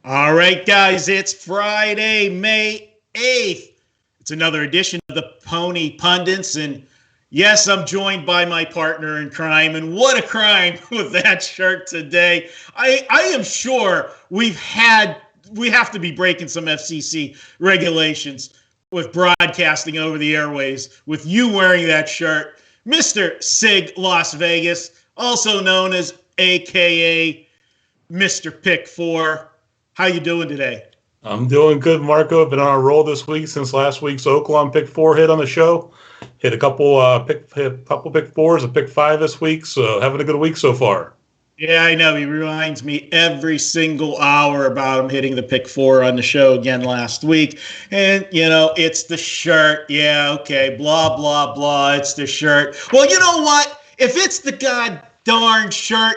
All right, guys, it's Friday, May 8th. It's another edition of the Pony Pundits. And yes, I'm joined by my partner in crime. And what a crime with that shirt today. I am sure we have to be breaking some FCC regulations with broadcasting over the airways with you wearing that shirt. Mr. Sig Las Vegas, also known as AKA Mr. Pick 4. How you doing today? I'm doing good, Marco. I've been on a roll this week since last week's Oaklawn Pick 4 hit on the show. Hit a couple pick 4s, a pick 5 this week, so having a good week so far. Yeah, I know. He reminds me every single hour about him hitting the pick 4 on the show again last week. And, it's the shirt. Yeah, okay, blah, blah, blah. It's the shirt. Well, you know what? If it's the god darn shirt,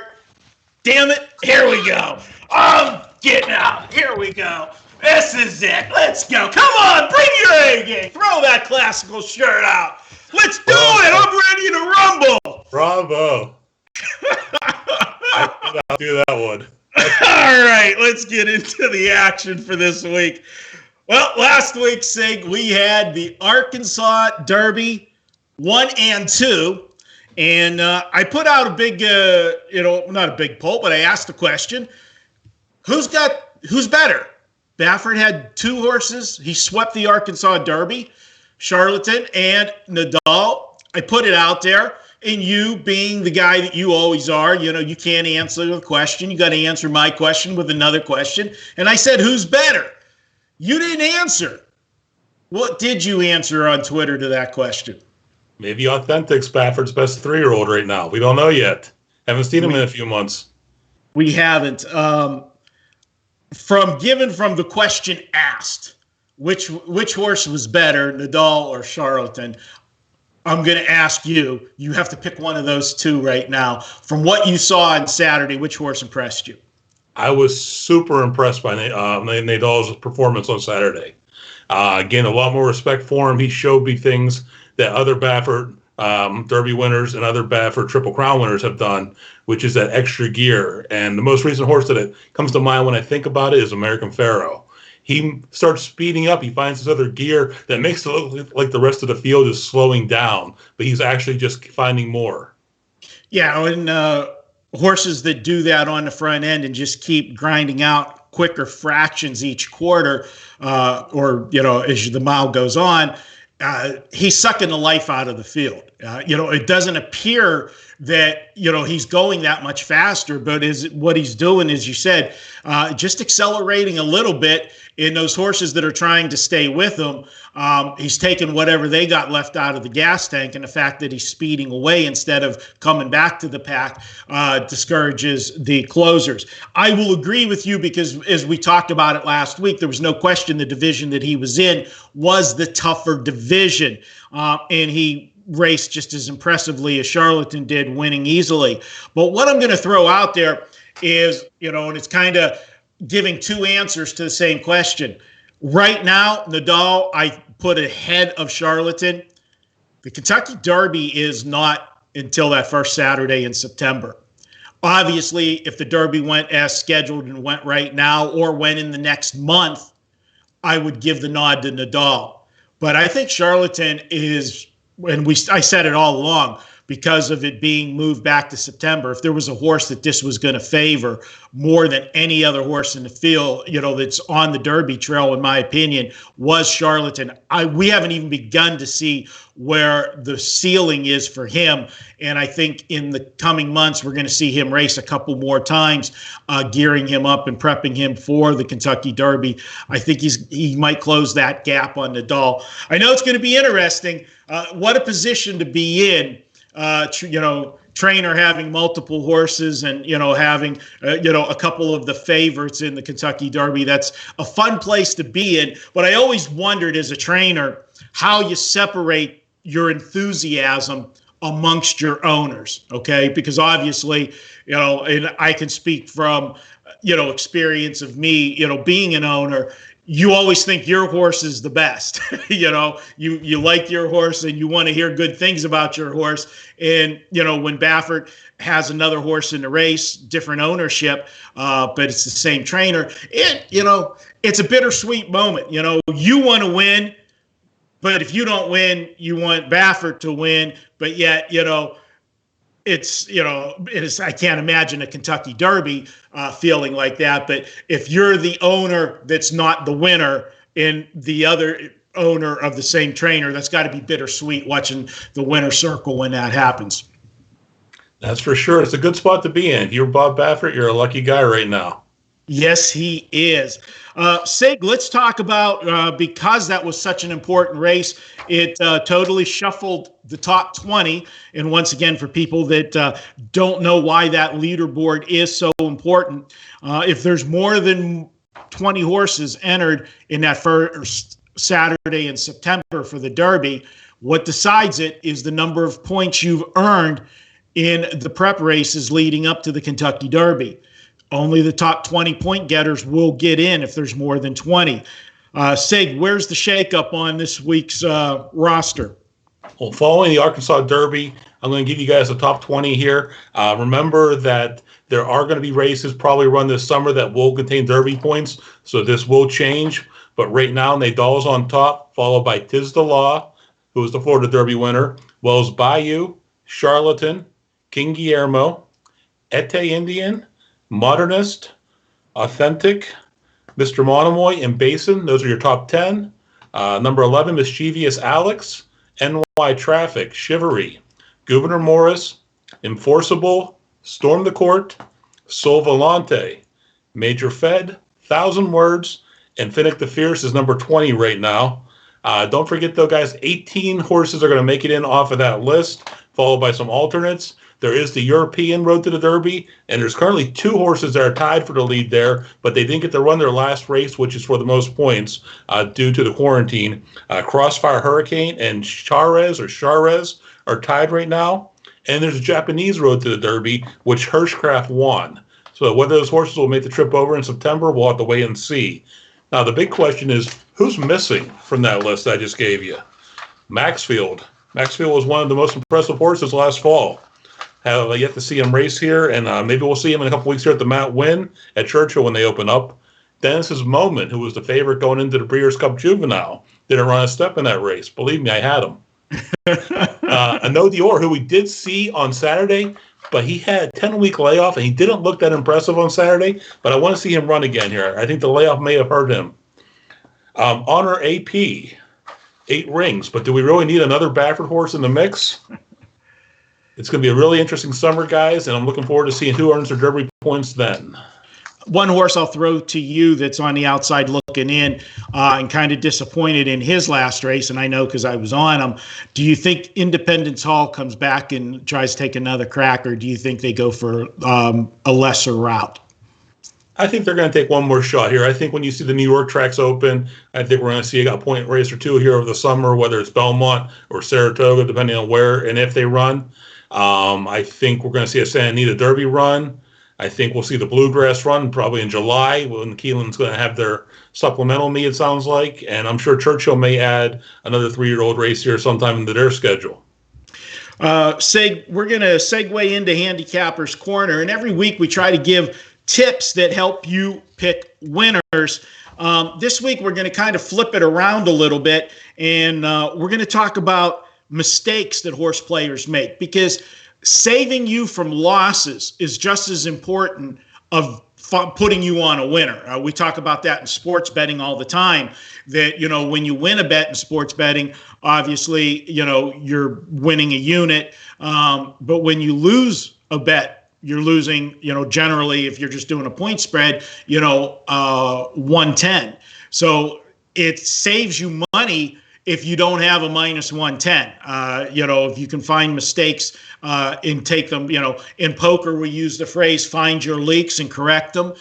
damn it, here we go. Getting out. Here we go. This is it. Let's go. Come on, bring your A game. Throw that classical shirt out. Let's do it. I'm ready to rumble. Bravo. I'll do that one. All right, let's get into the action for this week. Well, last week, Sig, we had the Arkansas Derby 1 and 2. And I put out a big, not a big poll, but I asked the question, who's better? Baffert had 2 horses. He swept the Arkansas Derby, Charlatan and Nadal. I put it out there, and you being the guy that you always are, you can't answer the question. You got to answer my question with another question. And I said, who's better? You didn't answer. What did you answer on Twitter to that question? Maybe Authentic's Baffert's best 3-year-old right now. We don't know yet. Haven't seen him in a few months. We haven't. From the question asked, which horse was better, Nadal or Charlatan? I'm going to ask you. You have to pick one of those 2 right now. From what you saw on Saturday, which horse impressed you? I was super impressed by Nadal's performance on Saturday. Again, a lot more respect for him. He showed me things that other Baffert Derby winners and other Baffert Triple Crown winners have done, which is that extra gear. And the most recent horse that it comes to mind when I think about it is American Pharoah. He starts speeding up. He finds this other gear that makes it look like the rest of the field is slowing down, but he's actually just finding more. Yeah, and horses that do that on the front end and just keep grinding out quicker fractions each quarter, as the mile goes on, he's sucking the life out of the field. It doesn't appear that, he's going that much faster, but what he's doing, as you said, just accelerating a little bit in those horses that are trying to stay with him. He's taking whatever they got left out of the gas tank, and the fact that he's speeding away instead of coming back to the pack discourages the closers. I will agree with you because, as we talked about it last week, there was no question the division that he was in was the tougher division, and he raced just as impressively as Charlatan did, winning easily. But what I'm going to throw out there is, and it's kind of giving 2 answers to the same question. Right now, Nadal, I put ahead of Charlatan. The Kentucky Derby is not until that first Saturday in September. Obviously, if the Derby went as scheduled and went right now or went in the next month, I would give the nod to Nadal. But I think Charlatan is, and I said it all along, because of it being moved back to September, if there was a horse that this was going to favor more than any other horse in the field, that's on the Derby trail, in my opinion, was Charlatan. We haven't even begun to see where the ceiling is for him. And I think in the coming months, we're going to see him race a couple more times, gearing him up and prepping him for the Kentucky Derby. I think he might close that gap on Nadal. I know it's going to be interesting. What a position to be in. Trainer having multiple horses and, having, a couple of the favorites in the Kentucky Derby. That's a fun place to be in. But I always wondered as a trainer how you separate your enthusiasm amongst your owners, okay? Because obviously, and I can speak from, experience of me, being an owner, you always think your horse is the best. You like your horse and you want to hear good things about your horse. And, when Baffert has another horse in the race, different ownership, but it's the same trainer, it's a bittersweet moment. You want to win, but if you don't win, you want Baffert to win. But yet, I can't imagine a Kentucky Derby feeling like that. But if you're the owner that's not the winner and the other owner of the same trainer, that's got to be bittersweet watching the winner circle when that happens. That's for sure. It's a good spot to be in. If you're Bob Baffert, you're a lucky guy right now. Yes, he is. Sig, let's talk about, because that was such an important race, it totally shuffled the top 20. And once again, for people that don't know why that leaderboard is so important, if there's more than 20 horses entered in that first Saturday in September for the Derby, what decides it is the number of points you've earned in the prep races leading up to the Kentucky Derby. Only the top 20 point getters will get in if there's more than 20. Sig, where's the shakeup on this week's roster? Well, following the Arkansas Derby, I'm going to give you guys the top 20 here. Remember that there are going to be races probably run this summer that will contain Derby points, so this will change. But right now, Nadal's on top, followed by Tiz the Law, who is the Florida Derby winner, Wells Bayou, Charlatan, King Guillermo, Ete Indian, Modernist, Authentic, Mr. Monomoy, and Basin. Those are your top 10. Number 11, Mischievous Alex, NY Traffic, Chivalry, Gouverneur Morris, Enforceable, Storm the Court, Sol Volante, Major Fed, 1,000 Words, and Finnick the Fierce is number 20 right now. Don't forget, though, guys, 18 horses are going to make it in off of that list, followed by some alternates. There is the European Road to the Derby, and there's currently 2 horses that are tied for the lead there, but they didn't get to run their last race, which is for the most points due to the quarantine. Crossfire Hurricane and Charez are tied right now, and there's a Japanese Road to the Derby, which Hirschcraft won. So whether those horses will make the trip over in September, we'll have to wait and see. Now, the big question is, who's missing from that list I just gave you? Maxfield. Maxfield was one of the most impressive horses last fall. Have yet to see him race here, and maybe we'll see him in a couple weeks here at the Mount Wynn at Churchill when they open up. Dennis's Moment, who was the favorite going into the Breeders' Cup Juvenile, didn't run a step in that race. Believe me, I had him. Ano Dior, who we did see on Saturday, but he had a 10-week layoff, and he didn't look that impressive on Saturday, but I want to see him run again here. I think the layoff may have hurt him. Honor AP, 8 rings, but do we really need another Baffert horse in the mix? It's going to be a really interesting summer, guys, and I'm looking forward to seeing who earns their Derby points then. One horse I'll throw to you that's on the outside looking in and kind of disappointed in his last race, and I know because I was on him. Do you think Independence Hall comes back and tries to take another crack, or do you think they go for a lesser route? I think they're going to take one more shot here. I think when you see the New York tracks open, I think we're going to see a point race or 2 here over the summer, whether it's Belmont or Saratoga, depending on where and if they run. I think we're going to see a Santa Anita Derby run. I think we'll see the Bluegrass run probably in July when Keeneland's going to have their supplemental meet, it sounds like. And I'm sure Churchill may add another 3-year-old race here sometime into their schedule. We're going to segue into Handicapper's Corner. And every week we try to give tips that help you pick winners. This week we're going to kind of flip it around a little bit. And we're going to talk about mistakes that horse players make, because saving you from losses is just as important of putting you on a winner. We talk about that in sports betting all the time, that, when you win a bet in sports betting, obviously, you're winning a unit. But when you lose a bet, you're losing, generally, if you're just doing a point spread, 110. So it saves you money if you don't have a minus 110. If you can find mistakes and take them, in poker, we use the phrase, find your leaks and correct them.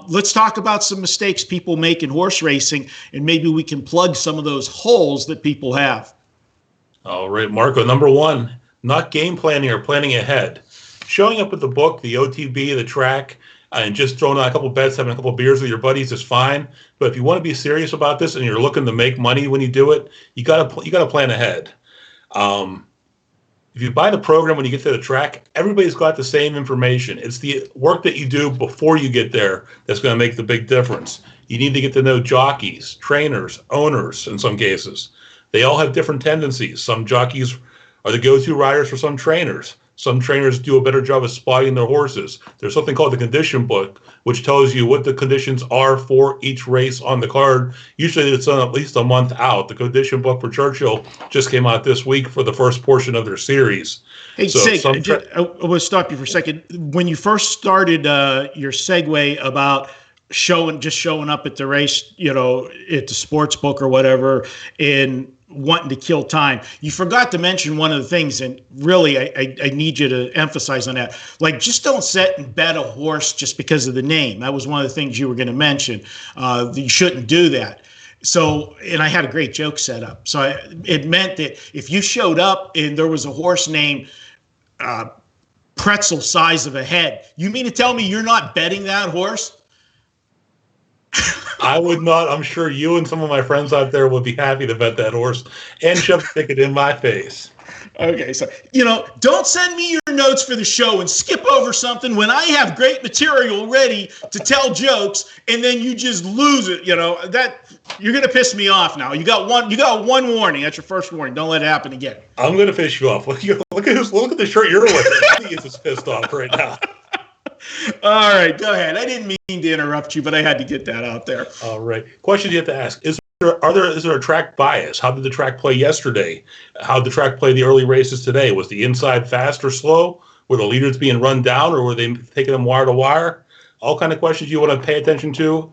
Let's talk about some mistakes people make in horse racing, and maybe we can plug some of those holes that people have. All right, Marco, number 1, not game planning or planning ahead. Showing up at the book, the OTB, the track, and just throwing out a couple bets, having a couple beers with your buddies is fine. But if you want to be serious about this and you're looking to make money when you do it, you gotta plan ahead. If you buy the program when you get to the track, everybody's got the same information. It's the work that you do before you get there that's going to make the big difference. You need to get to know jockeys, trainers, owners in some cases. They all have different tendencies. Some jockeys are the go-to riders for some trainers. Some trainers do a better job of spotting their horses. There's something called the condition book, which tells you what the conditions are for each race on the card. Usually it's on at least a month out. The condition book for Churchill just came out this week for the first portion of their series. Hey, Sig, I will stop you for a second. When you first started your segue about showing up at the race, at the sports book or whatever, and wanting to kill time, you forgot to mention one of the things, and really I need you to emphasize on that. Like, just don't set and bet a horse just because of the name. That was one of the things you were going to mention. You shouldn't do that. So, and I had a great joke set up. So it meant that if you showed up and there was a horse named pretzel size of a head, you mean to tell me you're not betting that horse? I would not. I'm sure you and some of my friends out there would be happy to bet that horse and shove a ticket in my face. Okay, so, don't send me your notes for the show and skip over something when I have great material ready to tell jokes, and then you just lose it. That you're going to piss me off now. You got one warning. That's your first warning. Don't let it happen again. I'm going to piss you off. Look at the shirt you're wearing. He is pissed off right now. All right, go ahead. I didn't mean to interrupt you, but I had to get that out there. All right. Question you have to ask: Is there a track bias? How did the track play yesterday? How did the track play the early races today? Was the inside fast or slow? Were the leaders being run down, or were they taking them wire to wire? All kind of questions you want to pay attention to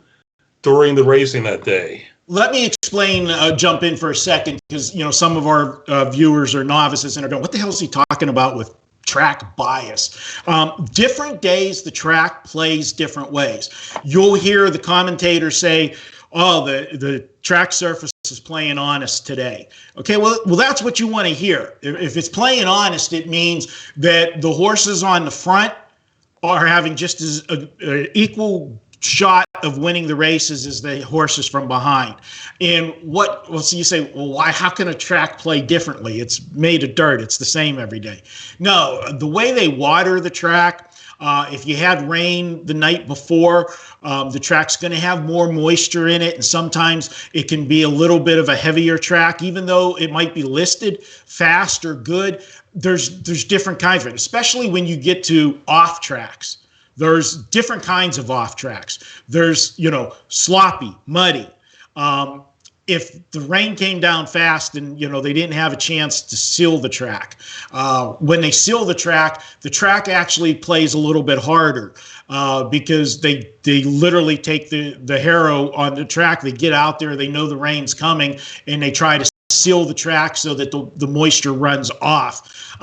during the racing that day. Let me explain, jump in for a second, because some of our viewers are novices and are going, what the hell is he talking about with track bias? Different days, the track plays different ways. You'll hear the commentators say, oh, the track surface is playing honest today. Okay, well, that's what you want to hear. If it's playing honest, it means that the horses on the front are having just as equal shot of winning the races as the horses from behind. And so you say, well, why? How can a track play differently? It's made of dirt. It's the same every day. No, the way they water the track, if you had rain the night before, the track's going to have more moisture in it, and sometimes it can be a little bit of a heavier track, even though it might be listed fast or good. There's different kinds of it, especially when you get to off tracks. There's different kinds of off tracks. There's, sloppy, muddy. If the rain came down fast and, they didn't have a chance to seal the track. When they seal the track actually plays a little bit harder because they literally take the harrow on the track. They get out there, they know the rain's coming, and they try to seal the track so that the moisture runs off.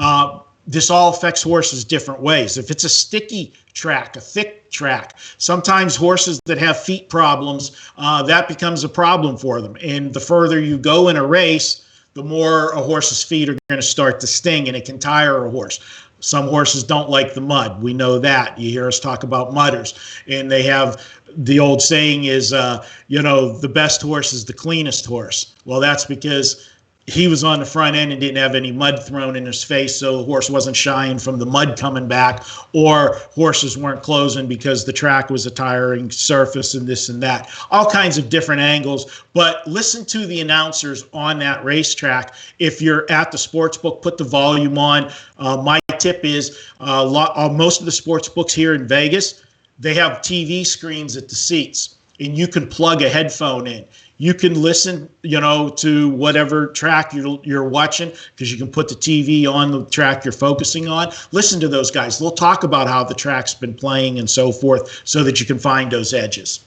This all affects horses different ways. If it's a sticky track, a thick track, sometimes horses that have feet problems, that becomes a problem for them. And the further you go in a race, the more a horse's feet are going to start to sting, and it can tire a horse. Some horses don't like the mud. We know that. You hear us talk about mudders. And they have, the old saying is, the best horse is the cleanest horse. Well, that's because he was on the front end and didn't have any mud thrown in his face, so the horse wasn't shying from the mud coming back, or horses weren't closing because the track was a tiring surface and this and that. All kinds of different angles, but listen to the announcers on that racetrack. If you're at the sports book, put the volume on. My tip is most of the sports books here in Vegas, they have TV screens at the seats, and you can plug a headphone in. You can listen, to whatever track you're watching, because you can put the TV on the track you're focusing on. Listen to those guys. They'll talk about how the track's been playing and so forth, so that you can find those edges.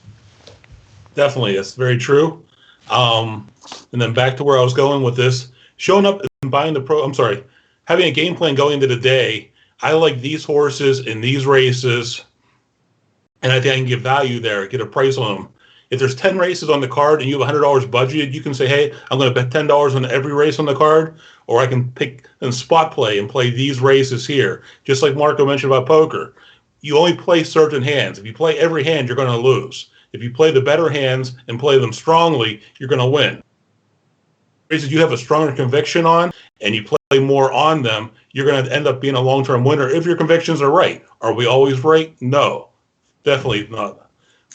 Definitely, that's very true. And then back to where I was going with this, showing up and buying having a game plan going into the day. I like these horses in these races, and I think I can get value there, get a price on them. If there's 10 races on the card and you have $100 budgeted, you can say, hey, I'm going to bet $10 on every race on the card, or I can pick and spot play and play these races here. Just like Marco mentioned about poker. you only play certain hands. If you play every hand, you're going to lose. If you play the better hands and play them strongly, you're going to win. Races you have a stronger conviction on and you play more on them, you're going to end up being a long-term winner if your convictions are right. Are we always right? No, definitely not.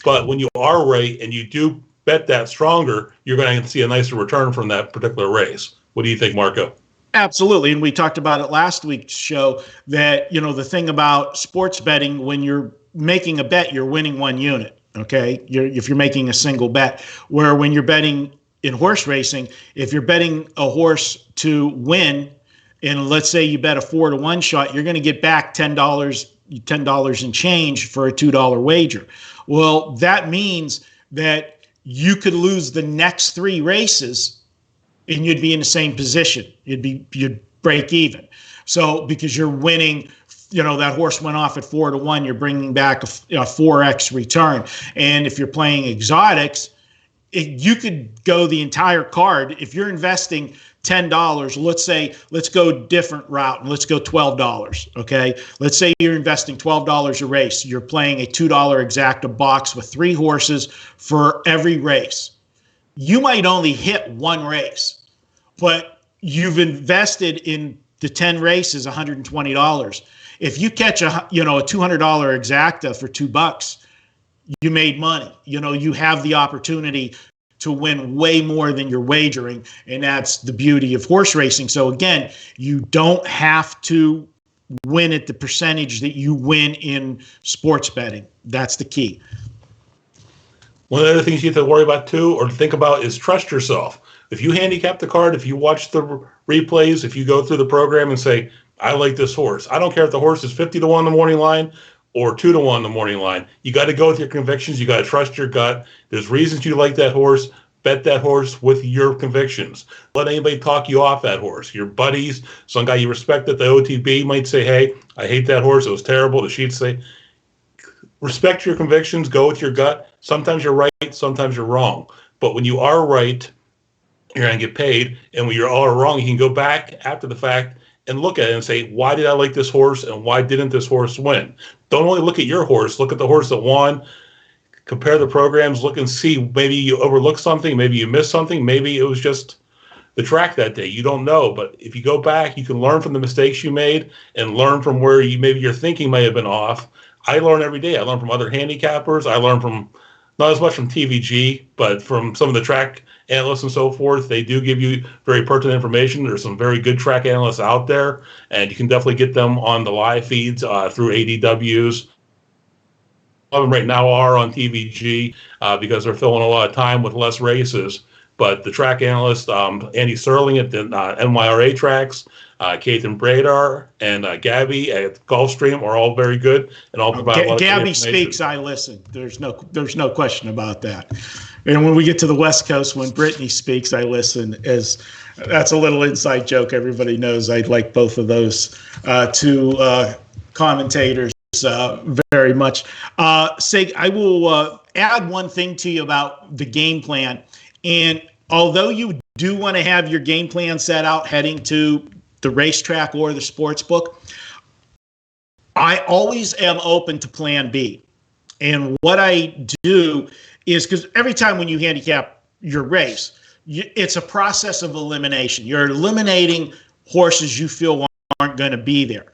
But when you are right and you do bet that stronger, you're going to see a nicer return from that particular race. What do you think, Marco? Absolutely. And we talked about it last week's show that, the thing about sports betting, when you're making a bet, you're winning one unit. Okay. If you're making a single bet, where when you're betting in horse racing, if you're betting a horse to win, and let's say you bet a 4-to-1 shot, you're going to get back $10 and change for a $2 wager. Well, that means that you could lose the next 3 races and you'd be in the same position. You'd break even. So because you're winning, that horse went off at 4-to-1, you're bringing back a 4x return. And if you're playing exotics, you could go the entire card. If you're investing $10, let's go different route and let's go $12. Okay. Let's say you're investing $12 a race. You're playing a $2 exacta box with 3 horses for every race. You might only hit 1 race, but you've invested in the 10 races $120. If you catch a $200 exacta for $2, you made money. You have the opportunity to win way more than you're wagering, and that's the beauty of horse racing. So again, you don't have to win at the percentage that you win in sports betting. That's the key. One of the other things you have to worry about too, or think about, is trust yourself. If you handicap the card, if you watch the replays, if you go through the program and say, I like this horse, I don't care if the horse is 50-1 the morning line or 2-1 the morning line. You got to go with your convictions. You got to trust your gut. There's reasons you like that horse. Bet that horse with your convictions. Let anybody talk you off that horse. Your buddies, some guy you respect at the OTB might say, hey, I hate that horse. It was terrible. The sheets say, respect your convictions. Go with your gut. Sometimes you're right. Sometimes you're wrong. But when you are right, you're going to get paid. And when you're all wrong, you can go back after the fact and look at it and say, why did I like this horse and why didn't this horse win? Don't only look at your horse. Look at the horse that won. Compare the programs. Look and see. Maybe you overlooked something. Maybe you missed something. Maybe it was just the track that day. You don't know. But if you go back, you can learn from the mistakes you made and learn from where maybe your thinking may have been off. I learn every day. I learn from other handicappers. I learn from, not as much from TVG, but from some of the track analysts and so forth. They do give you very pertinent information. There's some very good track analysts out there, and you can definitely get them on the live feeds through ADWs. A lot of them right now are on TVG because they're filling a lot of time with less races. But the track analyst, Andy Serling at the NYRA tracks, Kathan Bradar, and Gabby at Gulfstream are all very good and all provide a lot of Gabby speaks, I listen. There's no question about that. And when we get to the West Coast, when Brittany speaks, I listen. That's a little inside joke. Everybody knows I like both of those two commentators very much. Sig, I will add one thing to you about the game plan. And although you do want to have your game plan set out heading to the racetrack or the sports book, I always am open to plan B. And what I do is, because every time when you handicap your race, it's a process of elimination. You're eliminating horses you feel aren't going to be there.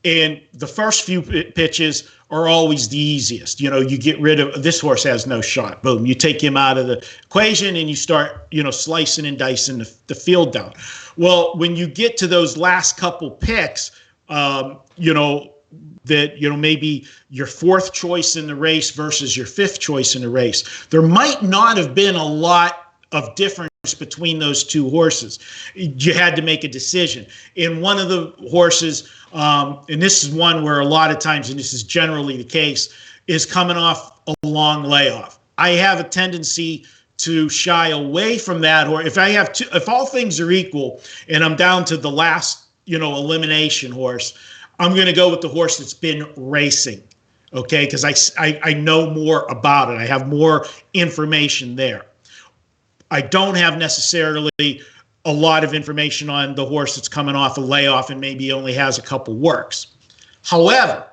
And the first few pitches are always the easiest. You get rid of, this horse has no shot. Boom. You take him out of the equation and you start, slicing and dicing the field down. Well, when you get to those last couple picks, maybe your 4th choice in the race versus your 5th choice in the race, there might not have been a lot of difference between those 2 horses. You had to make a decision. And one of the horses, and this is one where a lot of times, and this is generally the case, is coming off a long layoff. I have a tendency to shy away from that. Or if all things are equal and I'm down to the last, elimination horse, I'm going to go with the horse that's been racing. Okay. Because I know more about it. I have more information there. I don't have necessarily a lot of information on the horse that's coming off a layoff and maybe only has a couple works. However,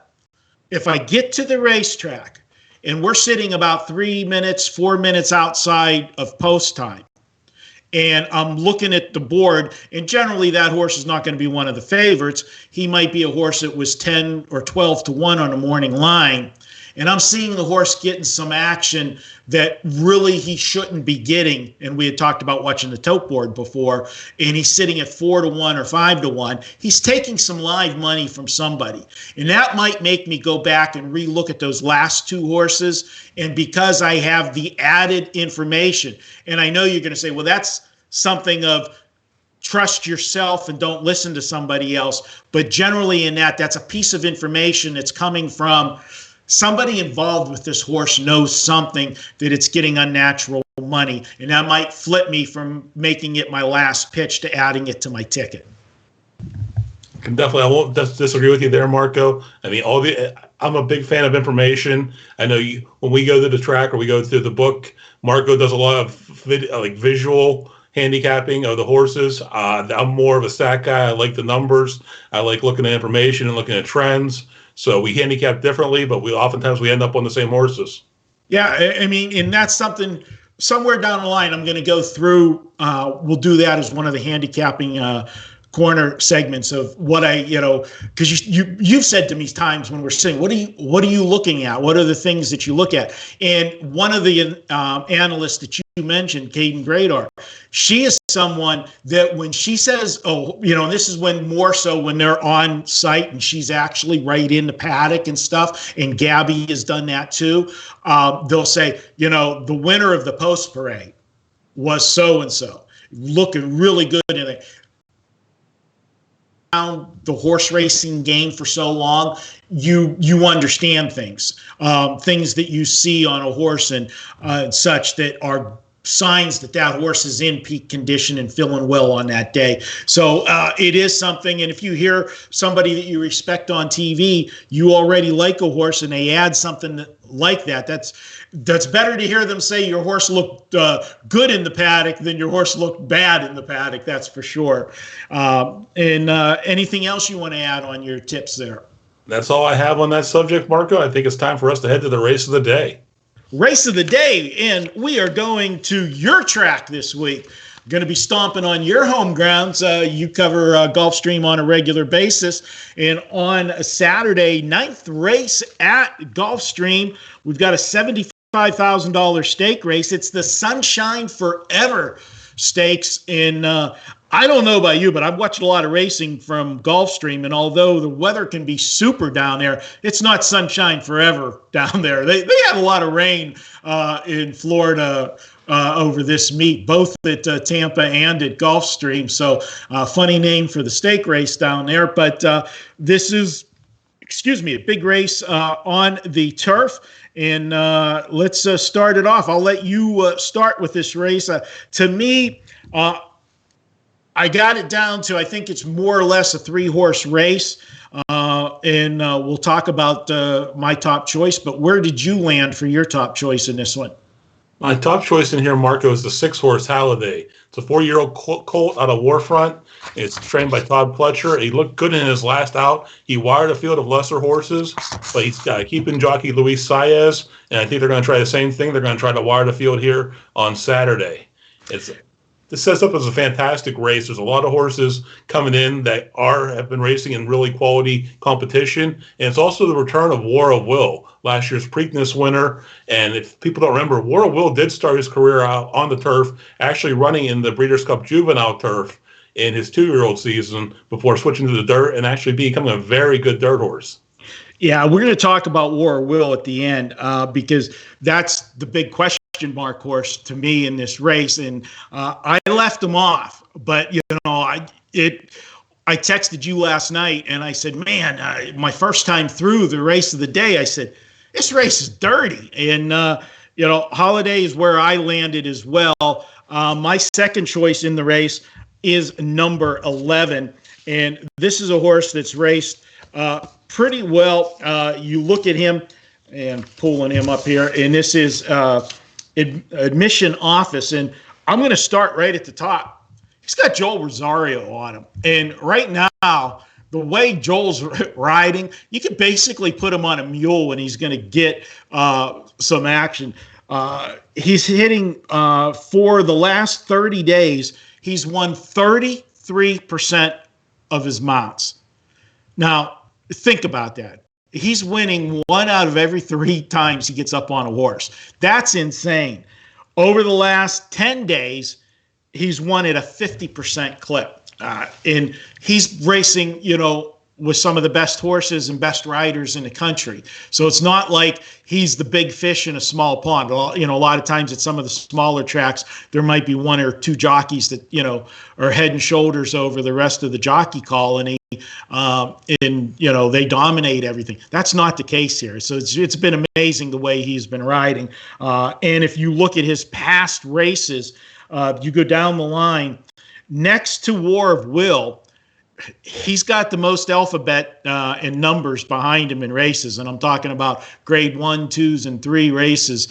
if I get to the racetrack and we're sitting about 3 minutes, 4 minutes outside of post time, and I'm looking at the board, and generally that horse is not going to be one of the favorites. He might be a horse that was 10 or 12 to 1 on a morning line. And I'm seeing the horse getting some action that really he shouldn't be getting. And we had talked about watching the tote board before, and he's sitting at 4 to 1 or 5 to 1. He's taking some live money from somebody. And that might make me go back and relook at those last two horses. And because I have the added information, and I know you're going to say, well, that's something of trust yourself and don't listen to somebody else. But generally in that's a piece of information that's coming from somebody involved with this horse knows something that it's getting unnatural money. And that might flip me from making it my last pitch to adding it to my ticket. I won't disagree with you there, Marco. I mean, I'm a big fan of information. I know when we go to the track or we go through the book, Marco does a lot of visual handicapping of the horses. I'm more of a stat guy. I like the numbers. I like looking at information and looking at trends. So we handicap differently, but oftentimes we end up on the same horses. Yeah, I mean, and that's something somewhere down the line I'm going to go through. We'll do that as one of the handicapping corner segments of what because you've said to me times when we're sitting, what are you looking at? What are the things that you look at? And one of the analysts that you mentioned, Caden Gradar, she is someone that when she says, this is when more so when they're on site and she's actually right in the paddock and stuff, and Gabby has done that too, they'll say, the winner of the post parade was so-and-so, looking really good in it. The horse racing game for so long, you understand things that you see on a horse and such that are signs that horse is in peak condition and feeling well on that day. So it is something. And if you hear somebody that you respect on TV, you already like a horse, and they add something like that, that's better to hear them say your horse looked good in the paddock than your horse looked bad in the paddock. That's for sure. And anything else you want to add on your tips there? That's all I have on that subject, Marco. I think it's time for us to head to the race of the day. Race of the day, and we are going to your track this week. Going to be stomping on your home grounds. You cover Gulfstream on a regular basis, and on a Saturday, 9th race at Gulfstream, we've got a $75,000 stake race. It's the Sunshine Forever Stakes, and I don't know about you, but I've watched a lot of racing from Gulfstream, and although the weather can be super down there, it's not sunshine forever down there. They had a lot of rain in Florida over this meet, both at Tampa and at Gulfstream. So funny name for the stake race down there. But this is, a big race on the turf. And let's start it off. I'll let you start with this race. To me, I got it down to, I think it's more or less a 3-horse race. And we'll talk about my top choice. But where did you land for your top choice in this one? My top choice in here, Marco, is the 6-horse Halliday. It's a 4-year-old colt out of Warfront. It's trained by Todd Pletcher. He looked good in his last out. He wired a field of lesser horses, but he's keeping jockey Luis Saez, and I think they're going to try the same thing. They're going to try to wire the field here on Saturday. This sets up as a fantastic race. There's a lot of horses coming in that have been racing in really quality competition. And it's also the return of War of Will, last year's Preakness winner. And if people don't remember, War of Will did start his career out on the turf, actually running in the Breeders' Cup Juvenile turf in his 2-year-old season before switching to the dirt and actually becoming a very good dirt horse. Yeah, we're going to talk about War of Will at the end because that's the big question mark horse to me in this race, and I left him off. But I texted you last night and I said, man, my first time through the race of the day, I said, this race is dirty. And Holiday is where I landed as well. My second choice in the race is number 11, and this is a horse that's raced pretty well. You look at him, and pulling him up here, and this is Admission Office, and I'm going to start right at the top. He's got Joel Rosario on him, and right now the way Joel's riding, you could basically put him on a mule and he's going to get some action. He's hitting for the last 30 days. He's won 33% of his mounts. Now, think about that. He's winning 1 out of every 3 times he gets up on a horse. That's insane. Over the last 10 days, he's won at a 50% clip. And he's racing, with some of the best horses and best riders in the country. So it's not like he's the big fish in a small pond. A lot of times at some of the smaller tracks, there might be 1 or 2 jockeys that, are head and shoulders over the rest of the jockey colony. And they dominate everything. That's not the case here. So it's been amazing the way he's been riding. And if you look at his past races, you go down the line, next to War of Will, he's got the most alphabet and numbers behind him in races. And I'm talking about grade 1, 2s, and 3 races,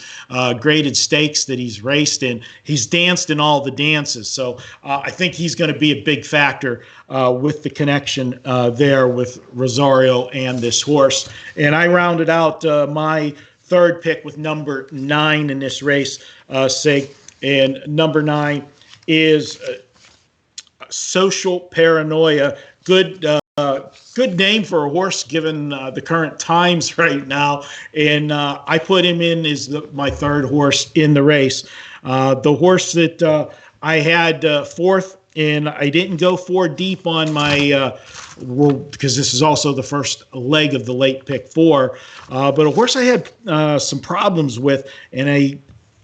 graded stakes that he's raced in. He's danced in all the dances. So I think he's going to be a big factor with the connection there with Rosario and this horse. And I rounded out my third pick with number 9 in this race, Sig. And number 9 is Social Paranoia. Good name for a horse given the current times right now. And I put him in as my third horse in the race. The horse that I had fourth, and I didn't go 4 deep on my because this is also the first leg of the late pick 4. But a horse I had some problems with, and I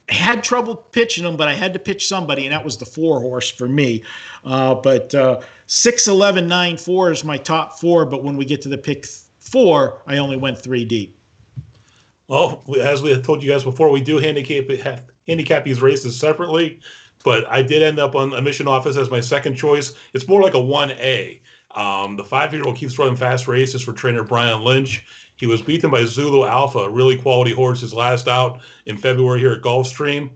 had trouble pitching them, but I had to pitch somebody, and that was the 4 horse for me. But 6, 11, 9, 4 is my top 4. But when we get to the pick 4, I only went 3 deep. Well, as we had told you guys before, we do handicap these races separately. But I did end up on Mission Office as my second choice. It's more like a 1A. The 5-year-old keeps running fast races for trainer Brian Lynch. He was beaten by Zulu Alpha, a really quality horse, his last out in February here at Gulfstream.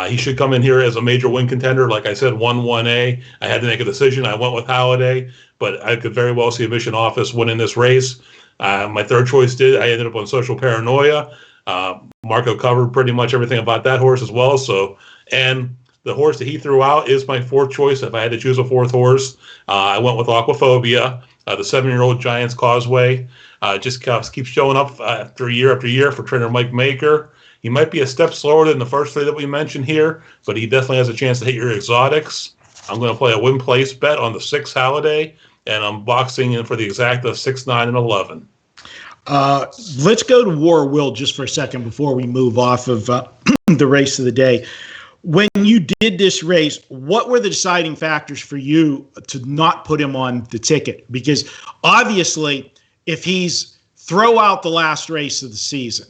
He should come in here as a major win contender. Like I said, 1A. I had to make a decision. I went with Halliday, but I could very well see a Mission Office winning this race. My third choice I ended up on Social Paranoia. Marco covered pretty much everything about that horse as well. And the horse that he threw out is my 4th choice. If I had to choose a 4th horse, I went with Aquaphobia, the 7-year-old Giants Causeway. Just keeps showing up after year for trainer Mike Maker. He might be a step slower than the first 3 that we mentioned here, but he definitely has a chance to hit your exotics. I'm going to play a win place bet on the 6 Halliday, and I'm boxing in for the exact of 6, 9, and 11. Let's go to War Will just for a second before we move off of the race of the day. When you did this race, what were the deciding factors for you to not put him on the ticket? Because obviously, if he's throw out the last race of the season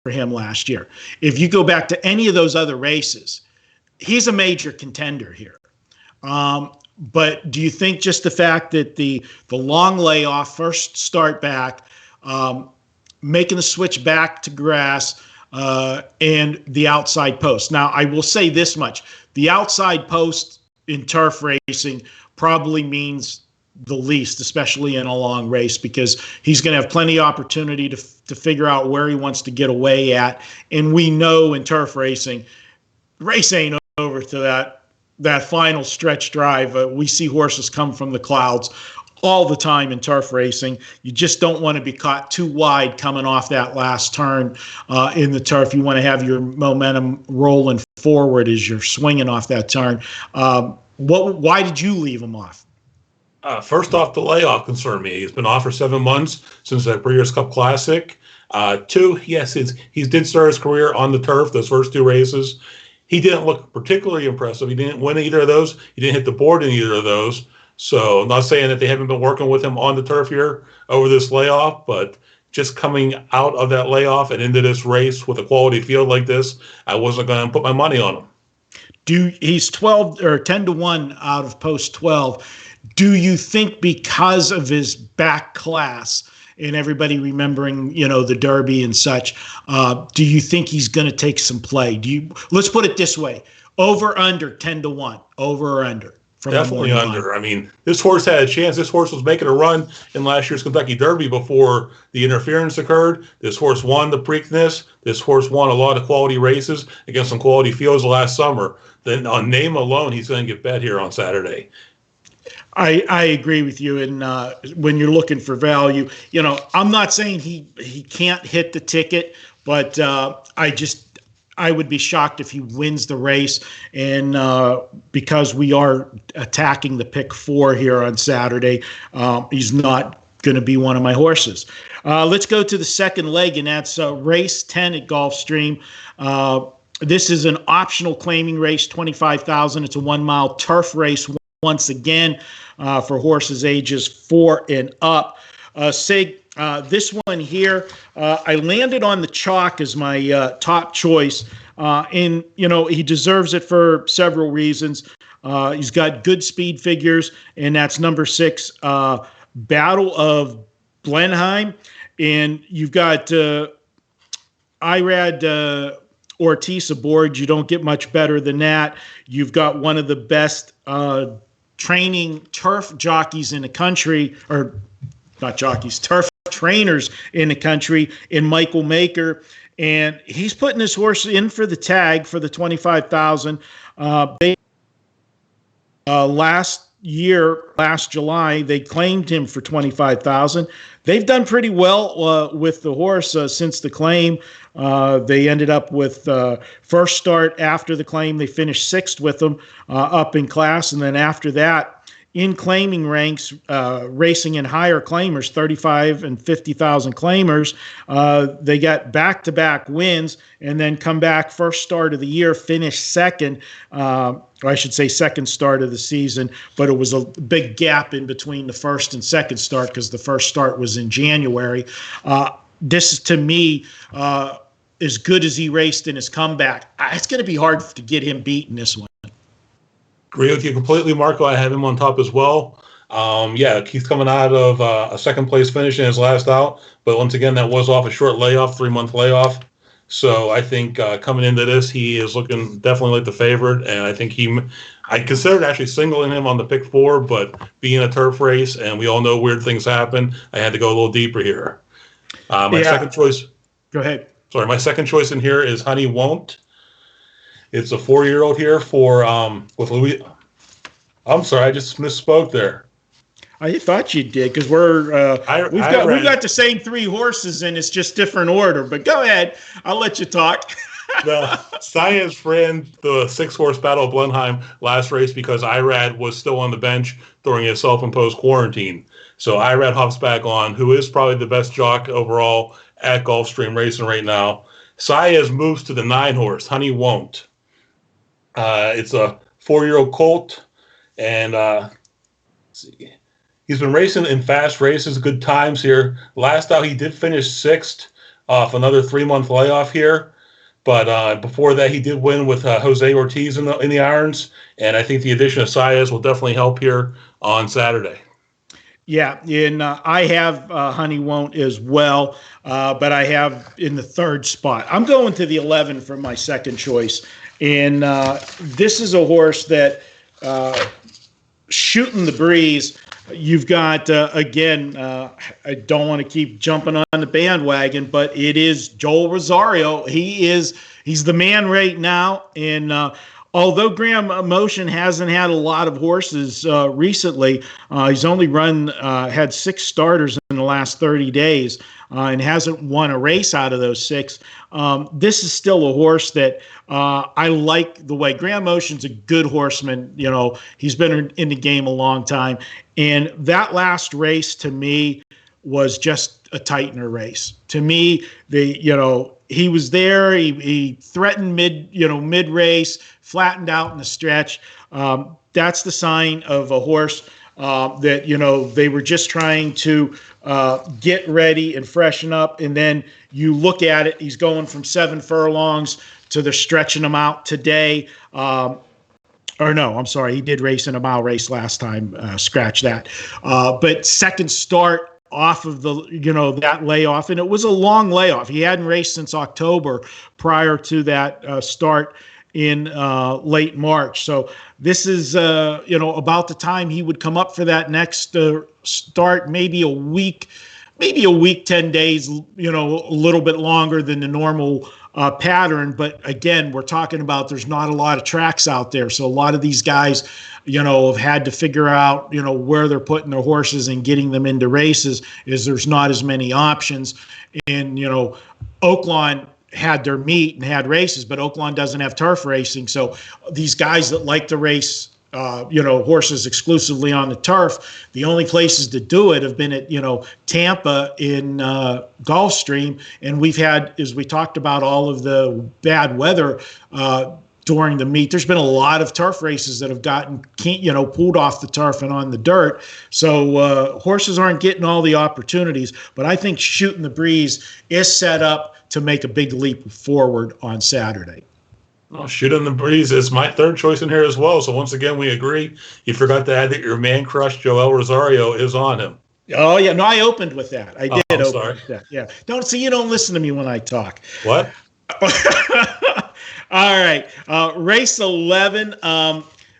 for him last year, if you go back to any of those other races, he's a major contender here. But do you think just the fact that the long layoff, first start back, making the switch back to grass, and the outside post. Now, I will say this much. The outside post in turf racing probably means the least, especially in a long race, because he's going to have plenty of opportunity to figure out where he wants to get away at. And we know in turf racing, the race ain't over to that final stretch drive. We see horses come from the clouds all the time in turf racing. You just don't want to be caught too wide coming off that last turn in the turf. You want to have your momentum rolling forward as you're swinging off that turn. Why did you leave him off? First off, the layoff concerned me. He's been off for 7 months since that Breeders' Cup Classic. 2, yes, he did start his career on the turf, those first 2 races. He didn't look particularly impressive. He didn't win either of those. He didn't hit the board in either of those. So I'm not saying that they haven't been working with him on the turf here over this layoff, but just coming out of that layoff and into this race with a quality field like this, I wasn't going to put my money on him. He's 12 or 10-1 out of post 12. Do you think because of his back class and everybody remembering, the Derby and such, do you think he's going to take some play? Let's put it this way: over under 10-1, over or under from Definitely the morning line. under. I mean, this horse had a chance. This horse was making a run in last year's Kentucky Derby before the interference occurred. This horse won the Preakness. This horse won a lot of quality races against some quality fields last summer. Then on name alone, he's going to get bet here on Saturday. I agree with you. And when you're looking for value, I'm not saying he can't hit the ticket, but I would be shocked if he wins the race. And because we are attacking the pick 4 here on Saturday, he's not going to be one of my horses. Let's go to the second leg, and that's race 10 at Gulfstream. This is an optional claiming race, $25,000. It's a 1-mile turf race once again for horses ages 4 and up. Sig, this one here, I landed on the chalk as my top choice. And, he deserves it for several reasons. He's got good speed figures, and that's number 6, Battle of Blenheim. And you've got Irad Ortiz aboard. You don't get much better than that. You've got one of the best training turf jockeys in the country, or not jockeys, turf trainers in the country, in Michael Maker. And he's putting his horse in for the tag for the $25,000. Last July, they claimed him for $25,000. They've done pretty well with the horse since the claim. They ended up with first start after the claim. They finished 6th with him up in class. And then after that, in claiming ranks, racing in higher claimers, 35 and 50,000 claimers, they got back-to-back wins and then come back first start of the year, finish second, or I should say second start of the season, but it was a big gap in between the first and second start because the first start was in January. This is, to me, as good as he raced in his comeback. It's going to be hard to get him beat in this one. Agree with you completely, Marco. I have him on top as well. He's coming out of a second place finish in his last out, but once again, that was off a short layoff, 3-month layoff. So I think coming into this, he is looking definitely like the favorite, and I think I considered actually singling him on the pick 4, but being a turf race, and we all know weird things happen, I had to go a little deeper here. My second choice. Go ahead. Sorry, my second choice in here is Honey Won't. It's a 4-year-old here for with Louis. I'm sorry, I just misspoke there. I thought you did because we've got the same 3 horses and it's just different order. But go ahead, I'll let you talk. The Science Friend, the 6-horse Battle of Blenheim last race because Irad was still on the bench during his self-imposed quarantine. So Irad hops back on, who is probably the best jock overall at Gulfstream Racing right now. Saez moves to the 9-horse, Honey Won't. It's a 4-year-old colt, and let's see. He's been racing in fast races, good times here. Last out, he did finish 6th off another 3-month layoff here. But before that, he did win with Jose Ortiz in the irons, and I think the addition of Saez will definitely help here on Saturday. Yeah, and I have Honey Won't as well, but I have in the 3rd spot. I'm going to the 11 for my second choice, and this is a horse that shooting the breeze. You've got, again, I don't want to keep jumping on the bandwagon, but it is Joel Rosario. He's the man right now. And although Graham Motion hasn't had a lot of horses recently, he's only had 6 starters in the last 30 days and hasn't won a race out of those 6. This is still a horse that I like the way. Graham Motion's a good horseman. He's been in the game a long time. And that last race to me was just a tightener race. To me, he was there. He threatened mid race, flattened out in the stretch. That's the sign of a horse that they were just trying to get ready and freshen up. And then you look at it, he's going from 7 furlongs to they're stretching him out today. Or no, I'm sorry. He did race in a mile race last time. Scratch that. But second start off of that layoff, and it was a long layoff. He hadn't raced since October prior to that start. in late March. So this is, about the time he would come up for that next start, maybe a week, 10 days, a little bit longer than the normal pattern. But again, we're talking about there's not a lot of tracks out there. So a lot of these guys, have had to figure out, where they're putting their horses and getting them into races, is there's not as many options. And, Oaklawn had their meet and had races, but Oaklawn doesn't have turf racing. So these guys that like to race, horses exclusively on the turf, the only places to do it have been at, Tampa in Gulfstream. And we've had, as we talked about, all of the bad weather during the meet. There's been a lot of turf races that have gotten, pulled off the turf and on the dirt. So horses aren't getting all the opportunities, but I think Shooting the Breeze is set up to make a big leap forward on Saturday. Well, Shooting the Breeze is my third choice in here as well. So once again, we agree. You forgot to add that your man crush, Joel Rosario, is on him. Oh, yeah. No, I opened with that. I did open sorry. with that. Yeah. You don't listen to me when I talk. What? All right. Race 11.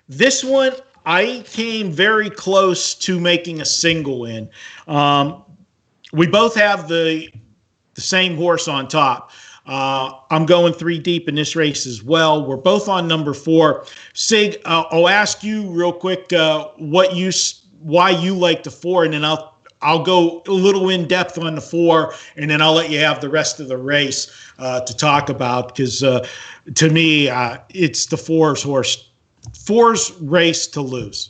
This one, I came very close to making a single in. We both have the same horse on top. I'm going 3 deep in this race as well. We're both on number 4. Sig, I'll ask you real quick why you like the 4, and then I'll go a little in depth on the 4, and then I'll let you have the rest of the race to talk about, because to me, it's the 4's race to lose.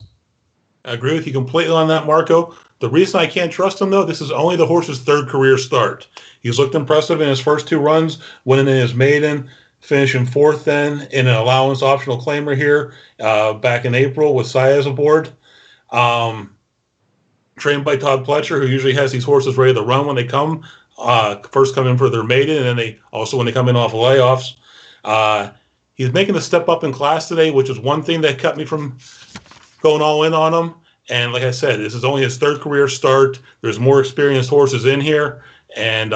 I agree with you completely on that, Marco. The reason I can't trust him, though, this is only the horse's 3rd career start. He's looked impressive in his first 2 runs, winning in his maiden, finishing 4th then in an allowance optional claimer here back in April with Saez aboard. Trained by Todd Pletcher, who usually has these horses ready to run when they come, first come in for their maiden, and then they also when they come in off of layoffs. He's making a step up in class today, which is one thing that kept me from going all in on him. And like I said, this is only his 3rd career start. There's more experienced horses in here, and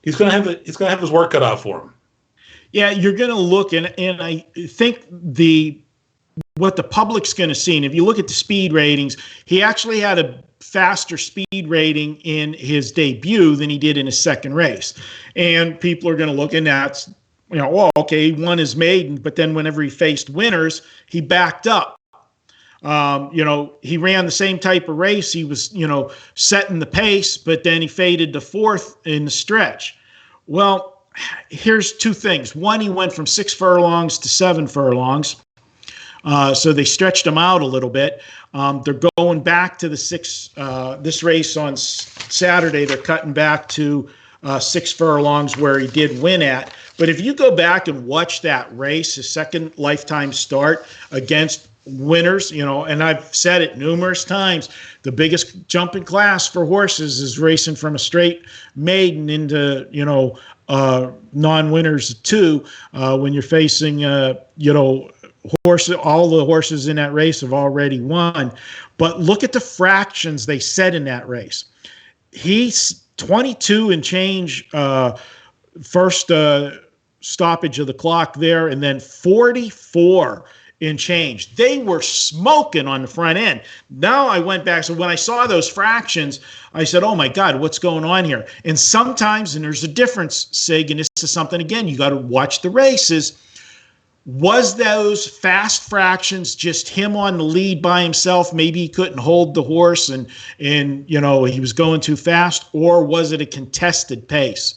he's gonna have his work cut out for him. Yeah, you're gonna look, and I think what the public's going to see, and if you look at the speed ratings, he actually had a faster speed rating in his debut than he did in his 2nd race. And people are going to look, and that's, okay, he won his maiden, but then whenever he faced winners, he backed up. He ran the same type of race. He was, setting the pace, but then he faded to 4th in the stretch. Well, here's 2 things. One, he went from 6 furlongs to 7 furlongs. So they stretched him out a little bit. They're going back to this race on Saturday. They're cutting back to 6 furlongs where he did win at. But if you go back and watch that race, his 2nd lifetime start against winners, and I've said it numerous times, the biggest jump in class for horses is racing from a straight maiden into, non-winners 2 when you're facing, horses. All the horses in that race have already won. But look at the fractions they set in that race. He's 22 and change first stoppage of the clock there, and then 44 in change. They were smoking on the front end. Now I went back. So when I saw those fractions, I said, oh my God, what's going on here? And sometimes, and there's a difference, Sig, and this is something, again, you got to watch the races. Was those fast fractions just him on the lead by himself? Maybe he couldn't hold the horse and he was going too fast, or was it a contested pace?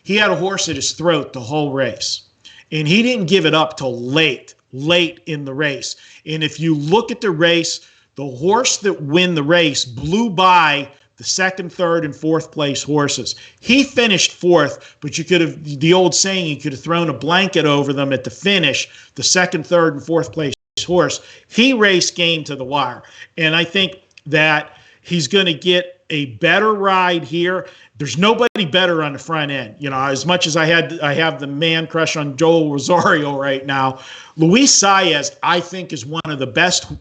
He had a horse at his throat the whole race, and he didn't give it up till late in the race. And if you look at the race, the horse that won the race blew by the 2nd, 3rd, and 4th place horses. He finished 4th, but you could have, the old saying, you could have thrown a blanket over them at the finish, the 2nd, 3rd, and 4th place horse. He raced game to the wire. And I think that he's going to get a better ride here. There's nobody better on the front end. As much as I have the man crush on Joel Rosario right now, Luis Saez, I think, is one of the best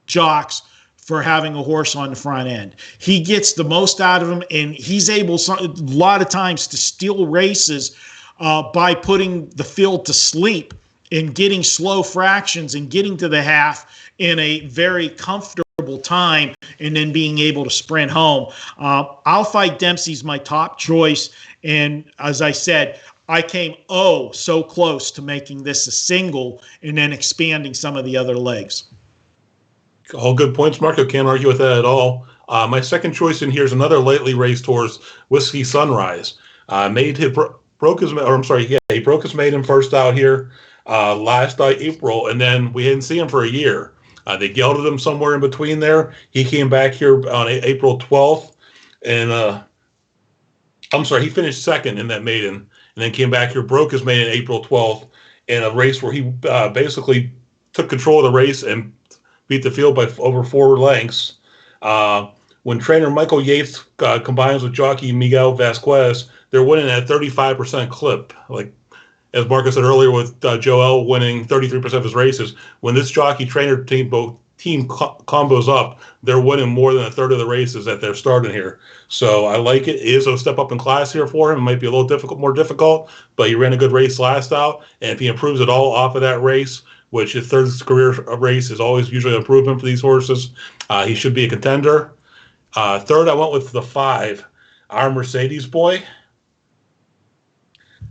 jocks for having a horse on the front end. He gets the most out of him, and he's able a lot of times to steal races by putting the field to sleep in getting slow fractions and getting to the half in a very comfortable time and then being able to sprint home. I'll Fight Dempsey's my top choice. And as I said, I came so close to making this a single and then expanding some of the other legs. All good points, Marco. Can't argue with that at all. My second choice in here is another lightly raced horse, Whiskey Sunrise. He broke his maiden first out here last April, and then we didn't see him for a year. They gelded him somewhere in between there. He came back here on April 12th, and he finished second in that maiden, and then came back here, broke his maiden April 12th in a race where he basically took control of the race and beat the field by over 4 lengths. When trainer Michael Yates combines with jockey Miguel Vasquez, they're winning at 35% clip. Like as Marcus said earlier, with Joel winning 33% of his races, when this jockey trainer team combos up, they're winning more than a third of the races that they're starting here. So I like it. It is a step up in class here for him. It might be a little more difficult, but he ran a good race last out, and if he improves at all off of that race, which his third career race is always usually an improvement for these horses, he should be a contender. Third, I went with the 5, Our Mercedes Boy.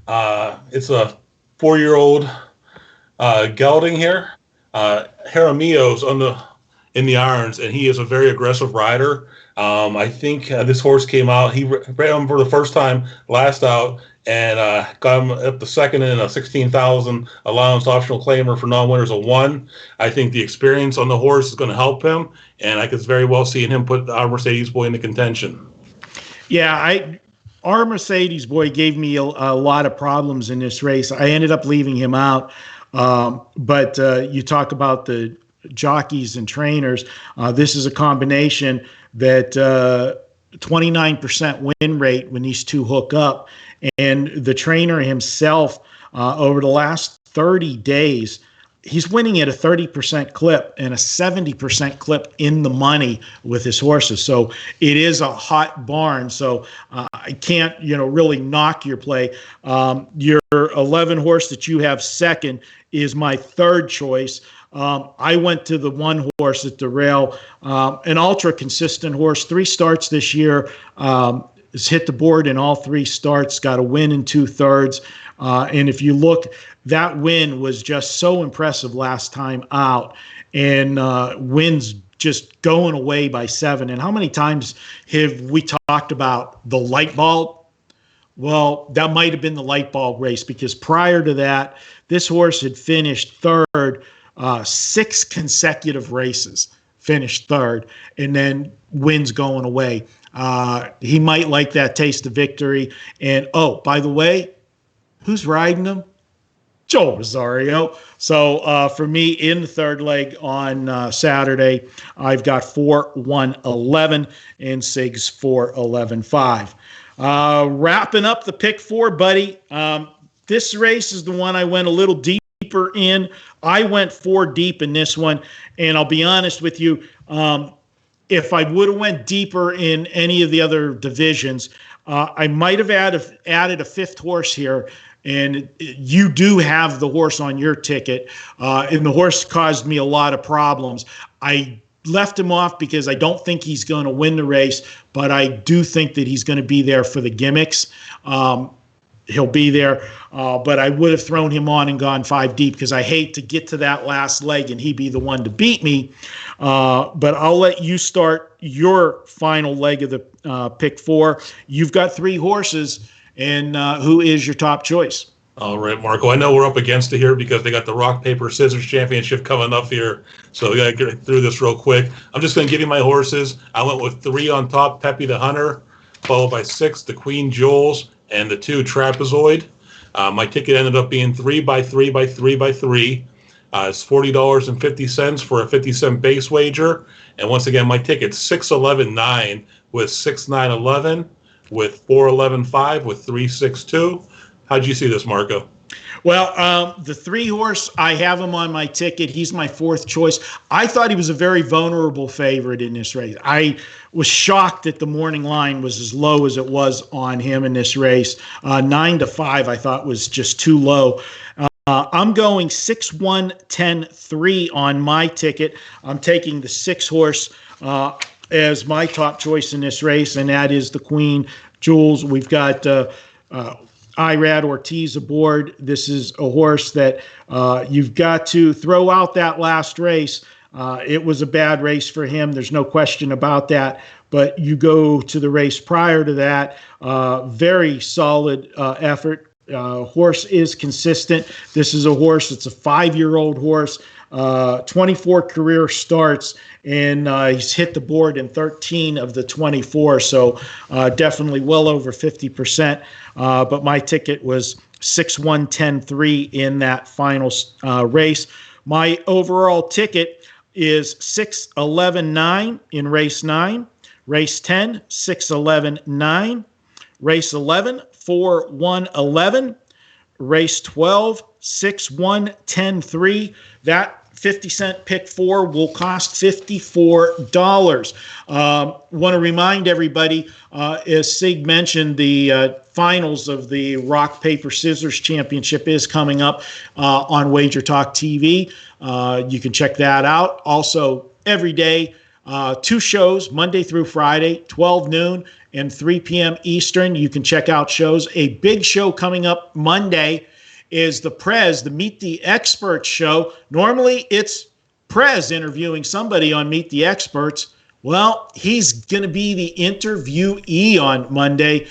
It's a 4-year-old gelding here. Jaramillo's in the irons, and he is a very aggressive rider. I think this horse came out. He ran him for the first time last out, and got him up to second in a 16,000 allowance optional claimer for non-winners of 1. I think the experience on the horse is going to help him, and I could very well see him put Our Mercedes Boy into contention. Yeah, Our Mercedes Boy gave me a lot of problems in this race. I ended up leaving him out. But you talk about the jockeys and trainers. This is a combination that 29% win rate when these two hook up. And the trainer himself, over the last 30 days, he's winning at a 30% clip and a 70% clip in the money with his horses. So it is a hot barn. So I can't, really knock your play. Your 11 horse that you have second is my third choice. I went to the 1 horse at the rail, an ultra consistent horse, 3 starts this year, has hit the board in all 3 starts, got a win in 2/3. And if you look, that win was just so impressive last time out, and wins just going away by 7. And how many times have we talked about the light bulb? Well, that might have been the light bulb race, because prior to that, this horse had finished third 6 consecutive races, finished third, and then wins going away. He might like that taste of victory. And, by the way, who's riding him? Joel Rosario. So for me, in the third leg on Saturday, I've got 4-1-11 and Sigs 4-11-5. Wrapping up the pick 4, buddy. This race is the one I went a little deeper in. I went 4 deep in this one, and I'll be honest with you, if I would have went deeper in any of the other divisions, I might have added a 5th horse here. And you do have the horse on your ticket, and the horse caused me a lot of problems. I left him off because I don't think he's going to win the race, but I do think that he's going to be there for the gimmicks. He'll be there, but I would have thrown him on and gone 5 deep, because I hate to get to that last leg and he be the one to beat me. But I'll let you start your final leg of the pick 4. You've got 3 horses. And who is your top choice? All right, Marco. I know we're up against it here because they got the rock, paper, scissors championship coming up here. So we got to get through this real quick. I'm just going to give you my horses. I went with 3 on top, Peppy the Hunter, followed by 6, the Queen Jules, and the 2, Trapezoid. My ticket ended up being 3x3x3x3. It's $40.50 for a 50-cent base wager. And once again, my ticket's 6-11-9 with 6-9-11. With 4-11-5 with 3-6-2. How'd you see this, Marco? Well, the 3 horse, I have him on my ticket. He's my 4th choice. I thought he was a very vulnerable favorite in this race. I was shocked that the morning line was as low as it was on him in this race. 9-5, I thought was just too low. I'm going 6-1-10-3 on my ticket. I'm taking the 6-horse as my top choice in this race, and that is the Queen Jules. We've got Irad Ortiz aboard. This is a horse that you've got to throw out that last race. It was a bad race for him. There's no question about that. But you go to the race prior to that, very solid effort. Horse is consistent. This is a horse. It's a 5-year-old horse, 24 career starts, and he's hit the board in 13 of the 24. So definitely well over 50%. But my ticket was 6-1-10-3 in that final race. My overall ticket is 6-11-9 in race 9, race 10, 6-11-9, race 11, 4-1-11, race 12, 6-1-10-3. That 50-cent pick 4 will cost $54. Want to remind everybody, as Sig mentioned, the finals of the Rock, Paper, Scissors Championship is coming up on WagerTalk TV. You can check that out. Also, every day, 2 shows, Monday through Friday, 12 noon and 3 p.m. Eastern. You can check out shows. A big show coming up Monday is the Prez, the Meet the Experts show. Normally, it's Prez interviewing somebody on Meet the Experts. Well, he's going to be the interviewee on Monday.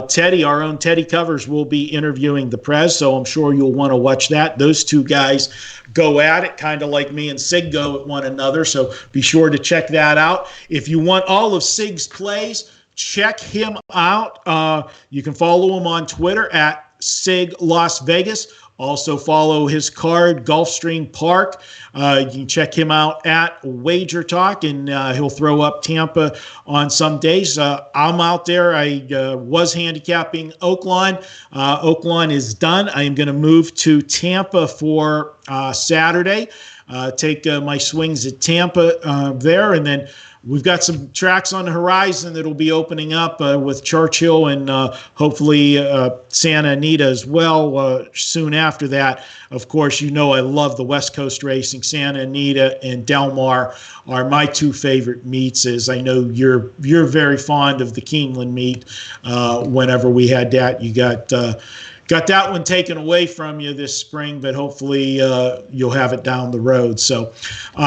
Teddy, our own Teddy Covers, will be interviewing the Prez, so I'm sure you'll want to watch that. Those two guys go at it, kind of like me and Sig go at one another, so be sure to check that out. If you want all of Sig's plays, check him out. You can follow him on Twitter at Sig Las Vegas. Also follow his card, Gulfstream Park. You can check him out at WagerTalk, and he'll throw up Tampa on some days. I'm out there. I was handicapping Oaklawn. Oaklawn is done. I am going to move to Tampa for Saturday. Take my swings at Tampa there, and then we've got some tracks on the horizon that'll be opening up with Churchill and hopefully Santa Anita as well soon after that. Of course, you know I love the West Coast racing. Santa Anita and Del Mar are my 2 favorite meets, as I know you're very fond of the Keeneland meet. Whenever we had that, you got that one taken away from you this spring, but hopefully you'll have it down the road. So,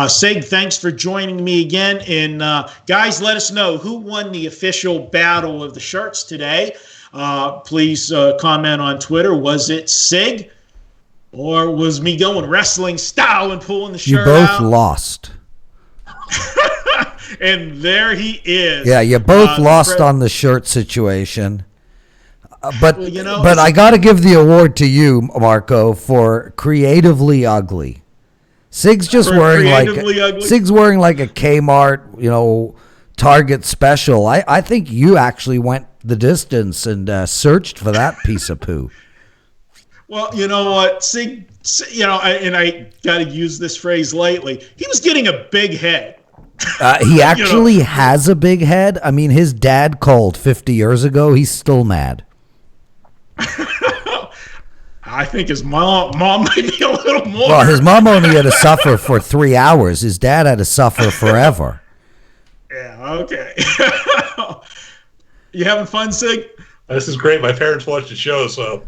Sig, thanks for joining me again. And guys, let us know who won the official battle of the shirts today. Please comment on Twitter. Was it Sig, or was me going wrestling style and pulling the shirt out? You both lost. And there he is. Yeah, you both lost on the shirt situation. But I got to give the award to you, Marco, for creatively ugly. Sig's wearing like a Kmart, Target special. I think you actually went the distance and searched for that piece of poo. Well, you know what, Sig, and I got to use this phrase lately. He was getting a big head. He actually has a big head. I mean, his dad called 50 years ago. He's still mad. I think his mom might be a little more. Well, his mom only had to suffer for 3 hours. His dad had to suffer forever. Yeah, okay. You having fun, Sig? This is great. My parents watched the show, so.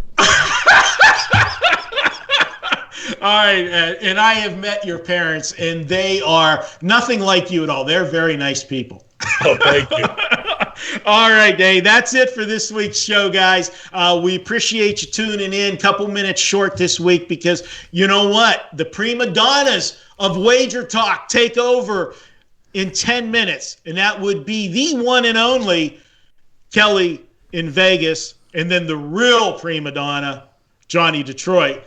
All right, and I have met your parents, and they are nothing like you at all. They're very nice people. Oh, thank you. All right, Dave. That's it for this week's show, guys. We appreciate you tuning in. Couple minutes short this week because you know what? The prima donnas of WagerTalk take over in 10 minutes, and that would be the one and only Kelly in Vegas, and then the real prima donna, Johnny Detroit.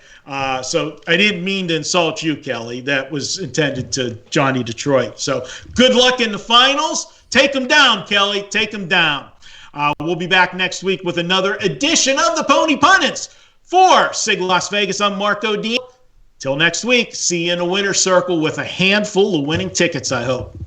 So I didn't mean to insult you, Kelly. That was intended to Johnny Detroit. So good luck in the finals. Take them down, Kelly. Take them down. We'll be back next week with another edition of the Pony Pundits. For Sig Las Vegas, I'm Marco Dean. Till next week, see you in the winner's circle with a handful of winning tickets, I hope.